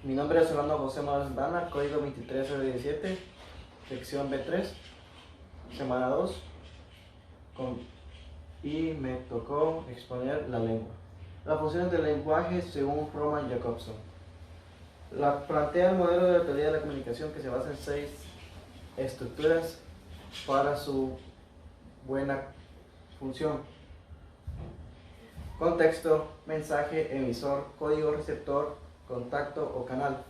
Mi nombre es Orlando José Morales Dana, código 23017, sección B3, semana 2, y me tocó exponer la lengua. Las funciones del lenguaje según Roman Jakobson. Plantea el modelo de la teoría de la comunicación que se basa en 6 estructuras para su buena función: contexto, mensaje, emisor, código receptor, contacto o canal.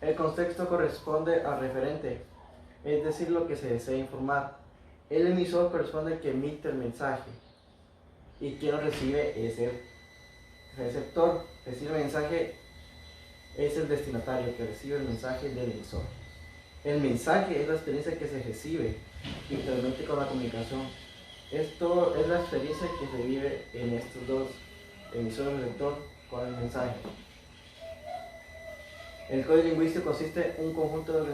El contexto corresponde al referente, es decir, lo que se desea informar. El emisor corresponde al que emite el mensaje, y quien lo recibe es el receptor. Recibe el mensaje es el destinatario que recibe el mensaje del emisor. El mensaje es la experiencia que se recibe literalmente con la comunicación. Esto es la experiencia que se vive en estos dos, emisor y receptor, con el mensaje. El código lingüístico consiste en un conjunto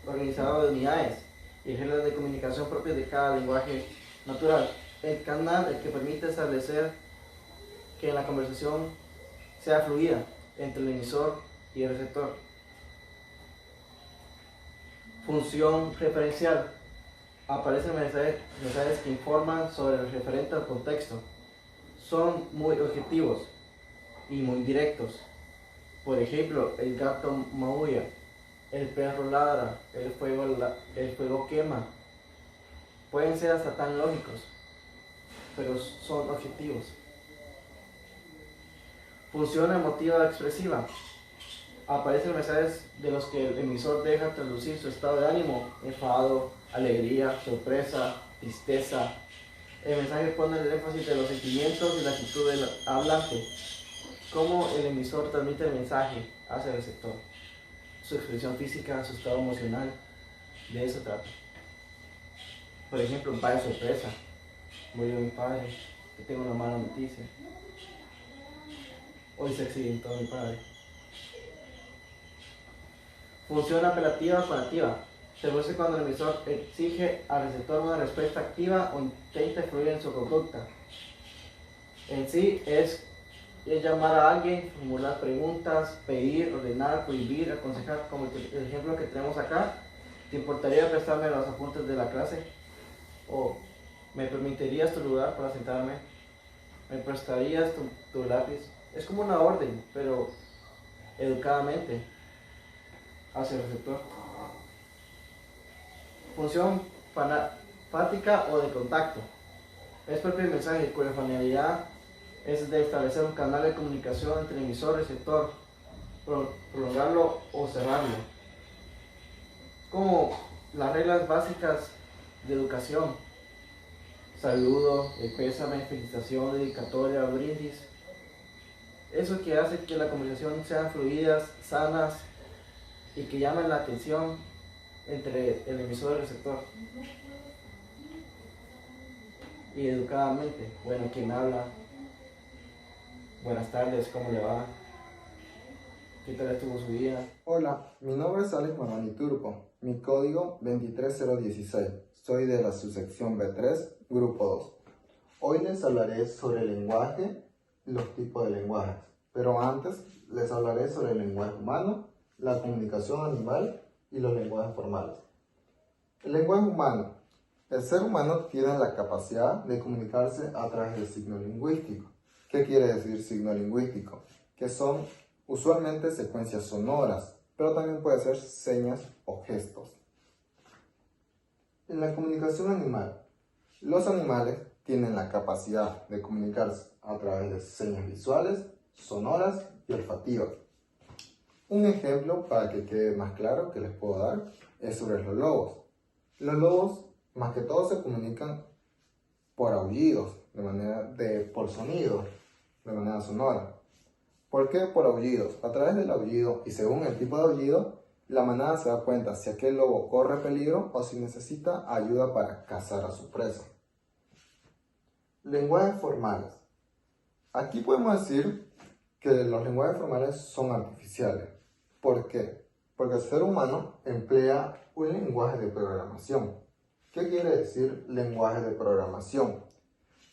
organizado de unidades y reglas de comunicación propias de cada lenguaje natural. El canal, el que permite establecer que la conversación sea fluida entre el emisor y el receptor. Función referencial. Aparecen mensajes que informan sobre el referente al contexto. Son muy objetivos y muy directos. Por ejemplo, el gato maulla, el perro ladra, el fuego quema. Pueden ser hasta tan lógicos, pero son objetivos. Función emotiva expresiva. Aparecen mensajes de los que el emisor deja traducir su estado de ánimo: enfado, alegría, sorpresa, tristeza. El mensaje pone el énfasis de los sentimientos y la actitud del hablante. Cómo el emisor transmite el mensaje hacia el receptor, su expresión física, su estado emocional, de eso trata. Por ejemplo, un padre sorpresa: murió mi padre, que tengo una mala noticia, hoy se accidentó mi padre. Función apelativa o conativa. Se produce cuando el emisor exige al receptor una respuesta activa o intenta influir en su conducta. En sí es llamar a alguien, formular preguntas, pedir, ordenar, prohibir, aconsejar, como el ejemplo que tenemos acá. ¿Te importaría prestarme los apuntes de la clase? ¿O me permitirías tu lugar para sentarme? ¿Me prestarías tu lápiz? Es como una orden, pero educadamente hacia el receptor. Función fática o de contacto. Es propio el mensaje cuya finalidad es de establecer un canal de comunicación entre emisor y receptor, prolongarlo o cerrarlo. Como las reglas básicas de educación: saludo, el pésame, felicitación, dedicatoria, brindis. Eso que hace que la conversación sean fluidas, sanas y que llamen la atención entre el emisor y el receptor. Y educadamente, bueno, ¿quién habla? Buenas tardes, ¿cómo le va? ¿Qué tal estuvo su día? Hola, mi nombre es Alex Mamani Turco, mi código 23016. Soy de la subsección B3, grupo 2. Hoy les hablaré sobre el lenguaje y los tipos de lenguajes, pero antes les hablaré sobre el lenguaje humano, la comunicación animal y los lenguajes formales. El lenguaje humano. El ser humano tiene la capacidad de comunicarse a través del signo lingüístico. ¿Qué quiere decir signo lingüístico? Que son usualmente secuencias sonoras, pero también puede ser señas o gestos. En la comunicación animal, los animales tienen la capacidad de comunicarse a través de señas visuales, sonoras y olfativas. Un ejemplo para que quede más claro que les puedo dar es sobre los lobos. Los lobos más que todo se comunican por aullidos, por sonidos, de manera sonora. ¿Por qué por aullidos? A través del aullido y según el tipo de aullido, la manada se da cuenta si aquel lobo corre peligro o si necesita ayuda para cazar a su presa. Lenguajes formales. Aquí podemos decir que los lenguajes formales son artificiales. ¿Por qué? Porque el ser humano emplea un lenguaje de programación. ¿Qué quiere decir lenguaje de programación?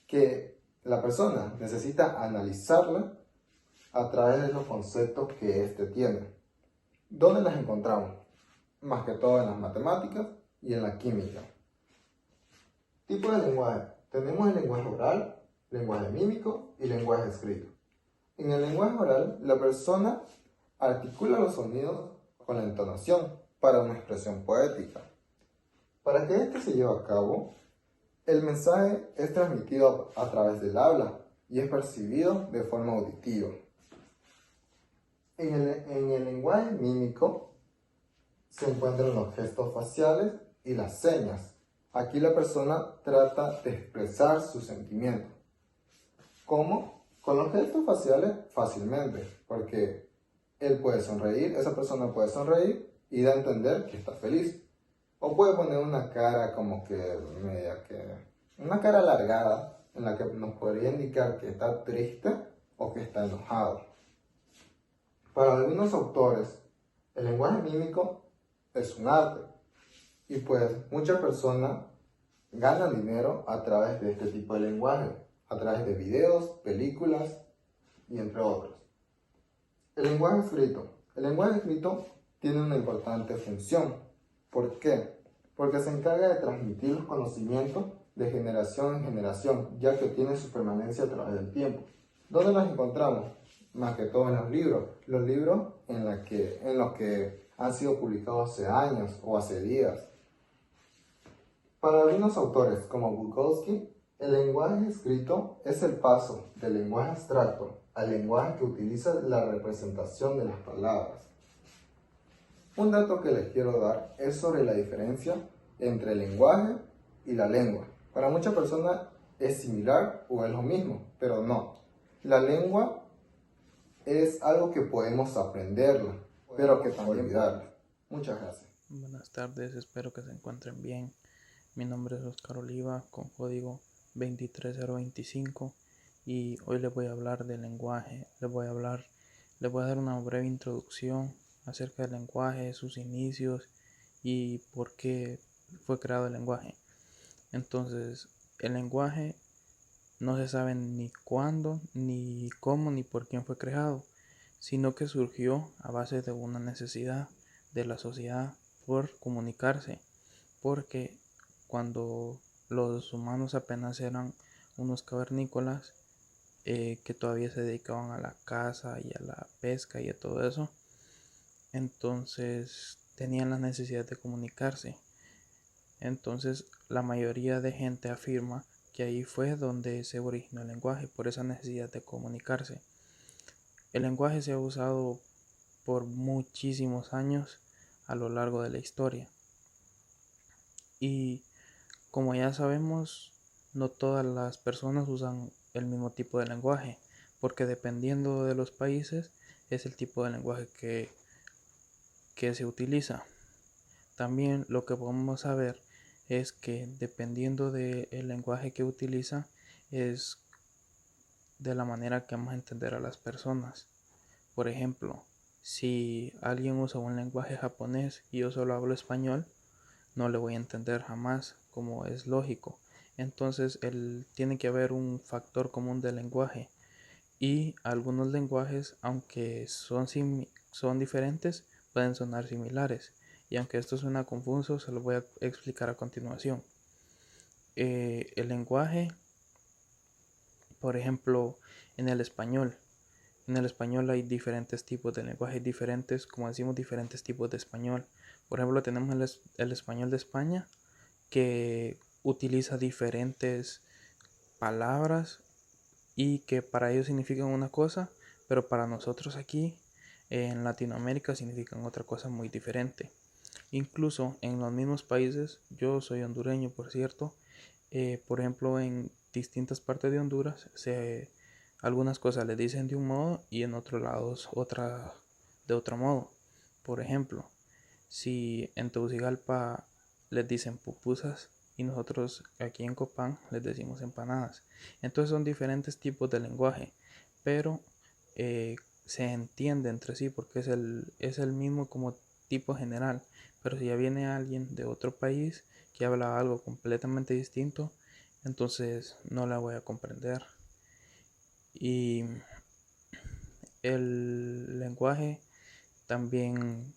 Que la persona necesita analizarla a través de los conceptos que éste tiene. ¿Dónde las encontramos? Más que todo en las matemáticas y en la química. Tipo de lenguaje. Tenemos el lenguaje oral, lenguaje mímico y lenguaje escrito. En el lenguaje oral, la persona articula los sonidos con la entonación para una expresión poética. Para que este se lleve a cabo, el mensaje es transmitido a través del habla y es percibido de forma auditiva. En el lenguaje mímico se encuentran los gestos faciales y las señas. Aquí la persona trata de expresar sus sentimientos. ¿Cómo? Con los gestos faciales fácilmente, porque él puede sonreír, esa persona puede sonreír y da a entender que está feliz. O puede poner una cara como que una cara alargada en la que nos podría indicar que está triste o que está enojado. Para algunos autores, el lenguaje mímico es un arte y pues muchas personas ganan dinero a través de este tipo de lenguaje, a través de videos, películas y entre otros. El lenguaje escrito. El lenguaje escrito tiene una importante función. ¿Por qué? Porque se encarga de transmitir los conocimientos de generación en generación, ya que tiene su permanencia a través del tiempo. ¿Dónde las encontramos? Más que todo en los libros en los que han sido publicados hace años o hace días. Para algunos autores, como Bukowski, el lenguaje escrito es el paso del lenguaje abstracto al lenguaje que utiliza la representación de las palabras. Un dato que les quiero dar es sobre la diferencia entre el lenguaje y la lengua. Para muchas personas es similar o es lo mismo, pero no. La lengua es algo que podemos aprenderla, pero que también olvidarla. Muchas gracias. Buenas tardes, espero que se encuentren bien. Mi nombre es Oscar Oliva con código 23025 y hoy les voy a hablar del lenguaje. Les voy a dar una breve introducción acerca del lenguaje, sus inicios y por qué fue creado el lenguaje. Entonces, el lenguaje no se sabe ni cuándo, ni cómo, ni por quién fue creado, sino que surgió a base de una necesidad de la sociedad por comunicarse, porque cuando los humanos apenas eran unos cavernícolas que todavía se dedicaban a la caza y a la pesca y a todo eso, entonces tenían la necesidad de comunicarse. Entonces la mayoría de gente afirma que ahí fue donde se originó el lenguaje, por esa necesidad de comunicarse. El lenguaje se ha usado por muchísimos años a lo largo de la historia. Y como ya sabemos, no todas las personas usan el mismo tipo de lenguaje, porque dependiendo de los países es el tipo de lenguaje que se utiliza. También lo que podemos saber es que dependiendo del lenguaje que utiliza es de la manera que vamos a entender a las personas. Por ejemplo, si alguien usa un lenguaje japonés y yo solo hablo español, no le voy a entender jamás, como es lógico. Entonces tiene que haber un factor común del lenguaje, y algunos lenguajes, aunque son diferentes, pueden sonar similares, y aunque esto suena confuso, se lo voy a explicar a continuación. El lenguaje, por ejemplo, en el español hay diferentes tipos de lenguajes diferentes, como decimos, diferentes tipos de español. Por ejemplo, tenemos el español de España, que utiliza diferentes palabras y que para ellos significan una cosa, pero para nosotros aquí en Latinoamérica significan otra cosa muy diferente. Incluso en los mismos países, yo soy hondureño por cierto, por ejemplo en distintas partes de Honduras algunas cosas le dicen de un modo y en otros lados de otro modo. Por ejemplo, si en Tegucigalpa les dicen pupusas y nosotros aquí en Copán les decimos empanadas. Entonces son diferentes tipos de lenguaje, pero se entiende entre sí porque es el mismo como tipo general. Pero si ya viene alguien de otro país que habla algo completamente distinto, entonces no la voy a comprender. Y el lenguaje también,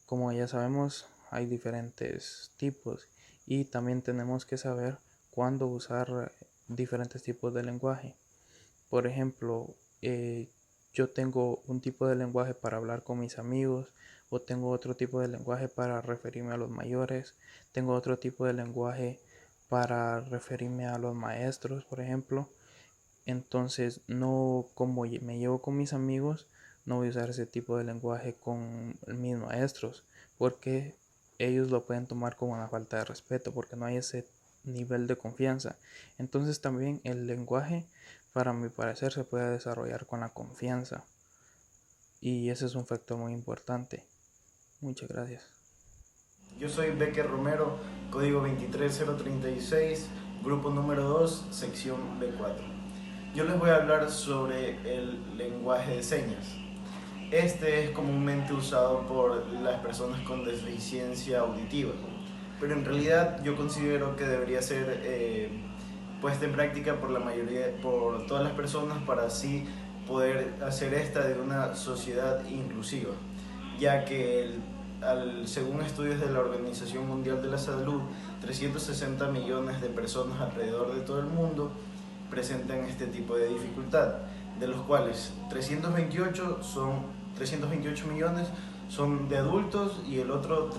como ya sabemos, hay diferentes tipos y también tenemos que saber cuándo usar diferentes tipos de lenguaje. Por ejemplo, yo tengo un tipo de lenguaje para hablar con mis amigos, o tengo otro tipo de lenguaje para referirme a los mayores, tengo otro tipo de lenguaje para referirme a los maestros, por ejemplo. Entonces, no, como me llevo con mis amigos, no voy a usar ese tipo de lenguaje con mis maestros, porque ellos lo pueden tomar como una falta de respeto, porque no hay ese nivel de confianza. Entonces también el lenguaje, para mi parecer, se puede desarrollar con la confianza, y ese es un factor muy importante. Muchas gracias. Yo soy Becker Romero, código 23036, grupo número 2, sección B4. Yo les voy a hablar sobre el lenguaje de señas. Este es comúnmente usado por las personas con deficiencia auditiva, pero en realidad yo considero que debería ser puesta en práctica por todas las personas, para así poder hacer esta de una sociedad inclusiva, ya que según estudios de la Organización Mundial de la Salud, 360 millones de personas alrededor de todo el mundo presentan este tipo de dificultad, de los cuales 328 millones son de adultos y los otros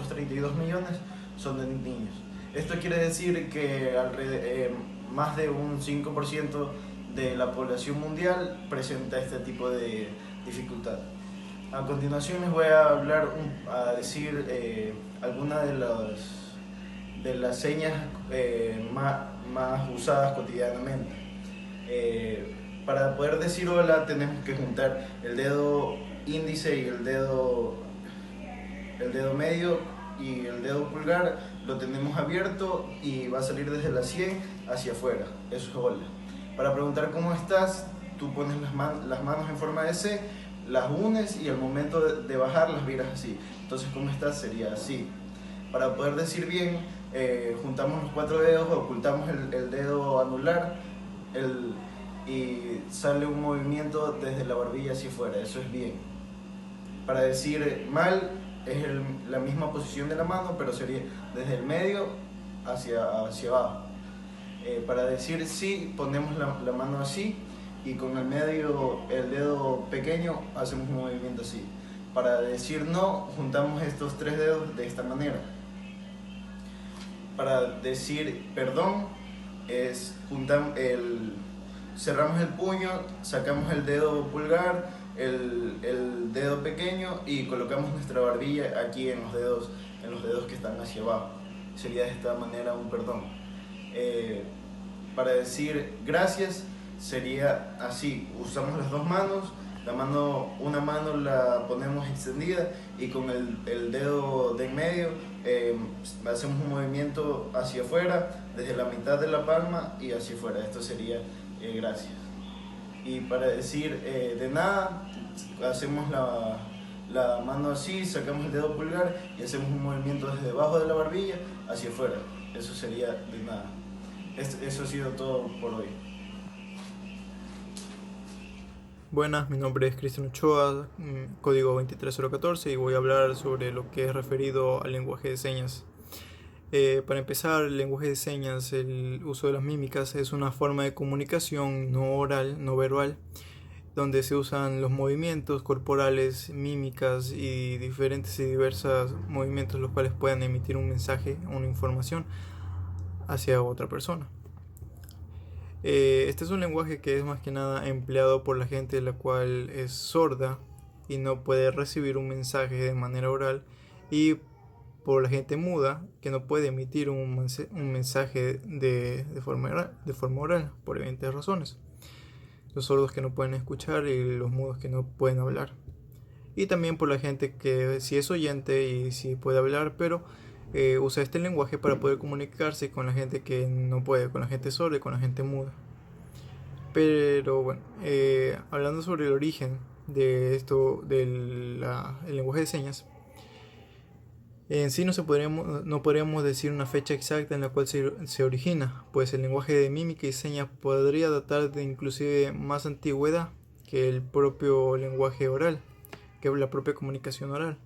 32 millones son de niños. Esto quiere decir que más de un 5% de la población mundial presenta este tipo de dificultad. A continuación les voy a decir algunas de las señas más usadas cotidianamente. Para poder decir hola tenemos que juntar el dedo índice y el dedo medio y el dedo pulgar, lo tenemos abierto y va a salir desde la sien hacia afuera. Eso es hola. Para preguntar cómo estás, tú pones las manos en forma de C, las unes y al momento de bajar las viras así. Entonces, ¿cómo estás? Sería así. Para poder decir bien, juntamos los 4 dedos, ocultamos el dedo anular y sale un movimiento desde la barbilla hacia afuera. Eso es bien. Para decir mal, es la misma posición de la mano, pero sería desde el medio hacia abajo. Para decir sí, ponemos la mano así y con el dedo pequeño hacemos un movimiento así. Para decir no, juntamos estos 3 dedos de esta manera. Para decir perdón, cerramos el puño, sacamos el dedo pulgar, el dedo pequeño y colocamos nuestra barbilla aquí en los dedos que están hacia abajo. Sería de esta manera un perdón. Para decir gracias sería así: usamos las dos manos, una mano la ponemos extendida y con el dedo de en medio hacemos un movimiento hacia afuera, desde la mitad de la palma y hacia afuera. Esto sería gracias. Y para decir de nada, hacemos la mano así, sacamos el dedo pulgar y hacemos un movimiento desde debajo de la barbilla hacia afuera. Eso sería de nada. Eso ha sido todo por hoy. Buenas, mi nombre es Cristian Ochoa, código 23014, y voy a hablar sobre lo que es referido al lenguaje de señas. Para empezar, el lenguaje de señas, el uso de las mímicas, es una forma de comunicación no oral, no verbal, donde se usan los movimientos corporales, mímicas y diferentes y diversos movimientos, los cuales puedan emitir un mensaje, una información hacia otra persona. Este es un lenguaje que es más que nada empleado por la gente la cual es sorda y no puede recibir un mensaje de manera oral, y por la gente muda que no puede emitir un mensaje de forma oral por evidentes razones. Los sordos que no pueden escuchar y los mudos que no pueden hablar. Y también por la gente que sí es oyente y sí puede hablar, pero usa este lenguaje para poder comunicarse con la gente que no puede, con la gente sorda y con la gente muda. Pero bueno, hablando sobre el origen de esto, el lenguaje de señas, en sí no podríamos decir una fecha exacta en la cual se origina, pues el lenguaje de mímica y señas podría datar de inclusive más antigüedad que el propio lenguaje oral, que es la propia comunicación oral.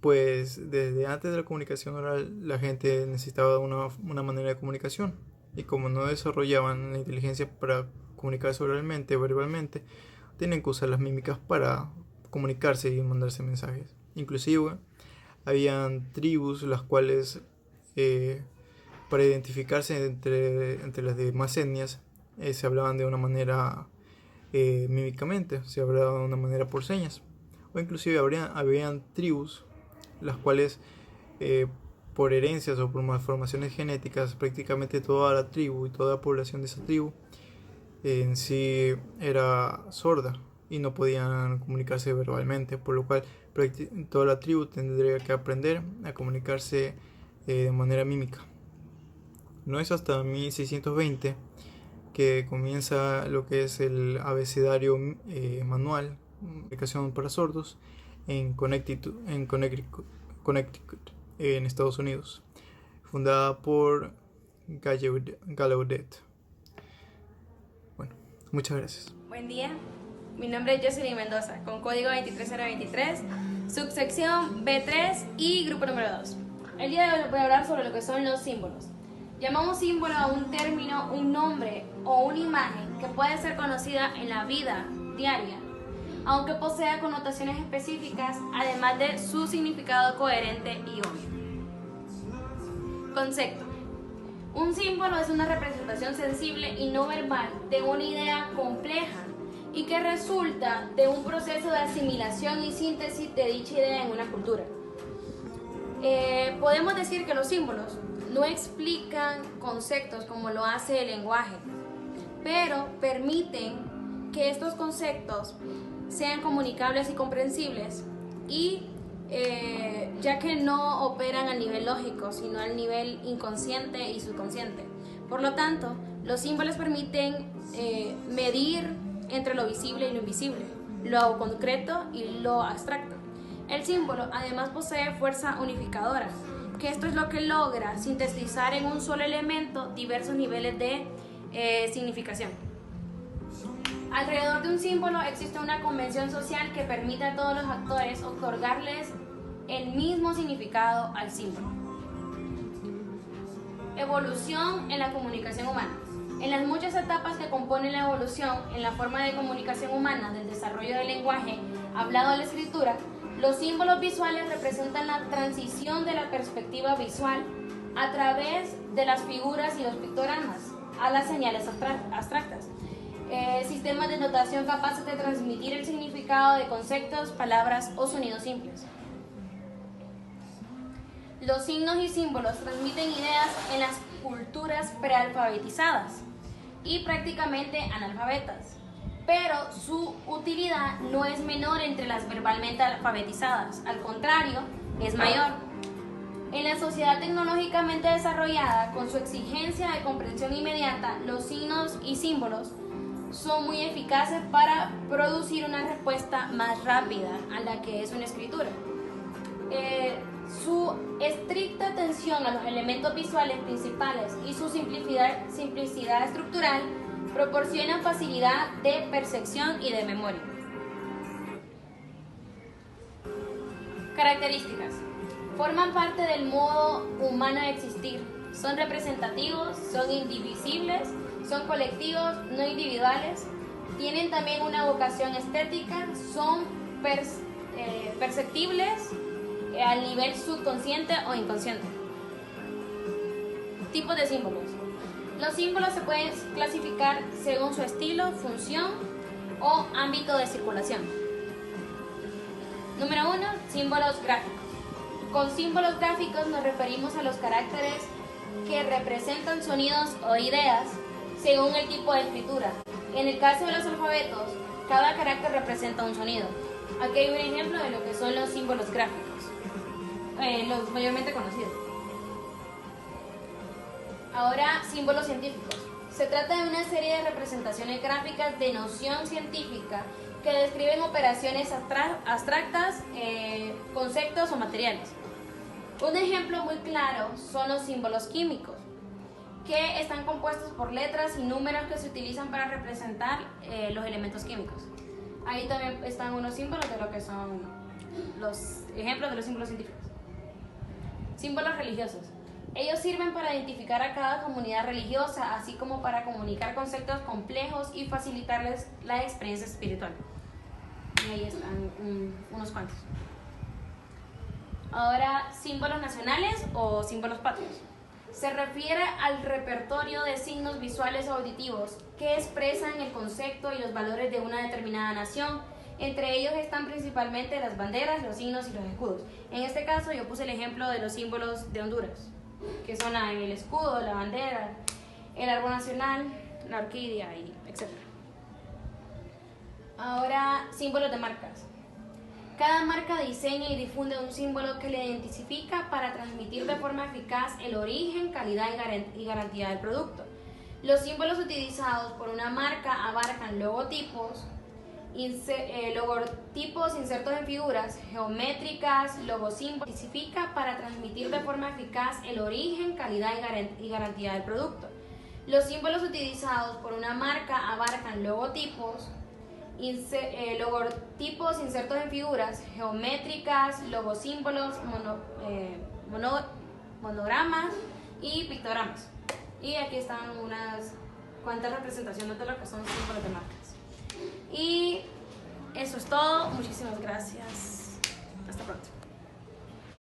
Pues desde antes de la comunicación oral la gente necesitaba una manera de comunicación, y como no desarrollaban la inteligencia para comunicarse oralmente, verbalmente, tienen que usar las mímicas para comunicarse y mandarse mensajes. Inclusive habían tribus las cuales para identificarse entre las demás etnias se hablaban de una manera mímicamente, se hablaba de una manera por señas, o inclusive habían tribus las cuales por herencias o por malformaciones genéticas prácticamente toda la tribu y toda la población de esa tribu en sí era sorda y no podían comunicarse verbalmente, por lo cual toda la tribu tendría que aprender a comunicarse de manera mímica. No es hasta 1620 que comienza lo que es el abecedario manual, comunicación para sordos, en Connecticut, en Estados Unidos, fundada por Gallaudet. Bueno, muchas gracias. Buen día, mi nombre es Jocelyn Mendoza, con código 23023, subsección B3 y grupo número 2. El día de hoy voy a hablar sobre lo que son los símbolos. Llamamos símbolo a un término, un nombre o una imagen que puede ser conocida en la vida diaria, aunque posea connotaciones específicas, además de su significado coherente y obvio. Concepto. Un símbolo es una representación sensible y no verbal de una idea compleja y que resulta de un proceso de asimilación y síntesis de dicha idea en una cultura. Podemos decir que los símbolos no explican conceptos como lo hace el lenguaje, pero permiten que estos conceptos sean comunicables y comprensibles, y ya que no operan a nivel lógico, sino al nivel inconsciente y subconsciente. Por lo tanto, los símbolos permiten medir entre lo visible y lo invisible, lo concreto y lo abstracto. El símbolo además posee fuerza unificadora, que esto es lo que logra sintetizar en un solo elemento diversos niveles de significación. Alrededor de un símbolo existe una convención social que permite a todos los actores otorgarles el mismo significado al símbolo. Evolución en la comunicación humana. En las muchas etapas que componen la evolución en la forma de comunicación humana, del desarrollo del lenguaje hablado a la escritura, los símbolos visuales representan la transición de la perspectiva visual a través de las figuras y los pictogramas a las señales abstractas. Sistemas de notación capaces de transmitir el significado de conceptos, palabras o sonidos simples. Los signos y símbolos transmiten ideas en las culturas prealfabetizadas y prácticamente analfabetas, pero su utilidad no es menor entre las verbalmente alfabetizadas, al contrario, es mayor. En la sociedad tecnológicamente desarrollada, con su exigencia de comprensión inmediata, los signos y símbolos son muy eficaces para producir una respuesta más rápida a la que es una escritura. Su estricta atención a los elementos visuales principales y su simplicidad estructural proporcionan facilidad de percepción y de memoria. Características. Forman parte del modo humano de existir. Son representativos, son indivisibles, son colectivos, no individuales. Tienen también una vocación estética, son perceptibles al nivel subconsciente o inconsciente. Tipos de símbolos. Los símbolos se pueden clasificar según su estilo, función o ámbito de circulación. Número 1. Símbolos gráficos. Con símbolos gráficos nos referimos a los caracteres que representan sonidos o ideas según el tipo de escritura. En el caso de los alfabetos, cada carácter representa un sonido. Aquí hay un ejemplo de lo que son los símbolos gráficos, los mayormente conocidos. Ahora, símbolos científicos. Se trata de una serie de representaciones gráficas de noción científica que describen operaciones abstractas, conceptos o materiales. Un ejemplo muy claro son los símbolos químicos, que están compuestos por letras y números que se utilizan para representar los elementos químicos. Ahí también están unos símbolos de lo que son los ejemplos de los símbolos científicos. Símbolos religiosos. Ellos sirven para identificar a cada comunidad religiosa, así como para comunicar conceptos complejos y facilitarles la experiencia espiritual. Y ahí están unos cuantos. Ahora, símbolos nacionales o símbolos patrios. Se refiere al repertorio de signos visuales o auditivos que expresan el concepto y los valores de una determinada nación. Entre ellos están principalmente las banderas, los signos y los escudos. En este caso yo puse el ejemplo de los símbolos de Honduras, que son el escudo, la bandera, el árbol nacional, la orquídea, y etc. Ahora, símbolos de marcas. Cada marca diseña y difunde un símbolo que le identifica para transmitir de forma eficaz el origen, calidad y garantía del producto. Los símbolos utilizados por una marca abarcan logotipos, insertos en figuras geométricas, logosímbolos, identifica para transmitir de forma eficaz el origen, calidad y garantía del producto. Los símbolos utilizados por una marca abarcan logotipos, insertos en figuras geométricas, logosímbolos, monogramas y pictogramas. Y aquí están unas cuantas representaciones de lo que son símbolos de marcas. Y eso es todo. Muchísimas gracias. Hasta pronto.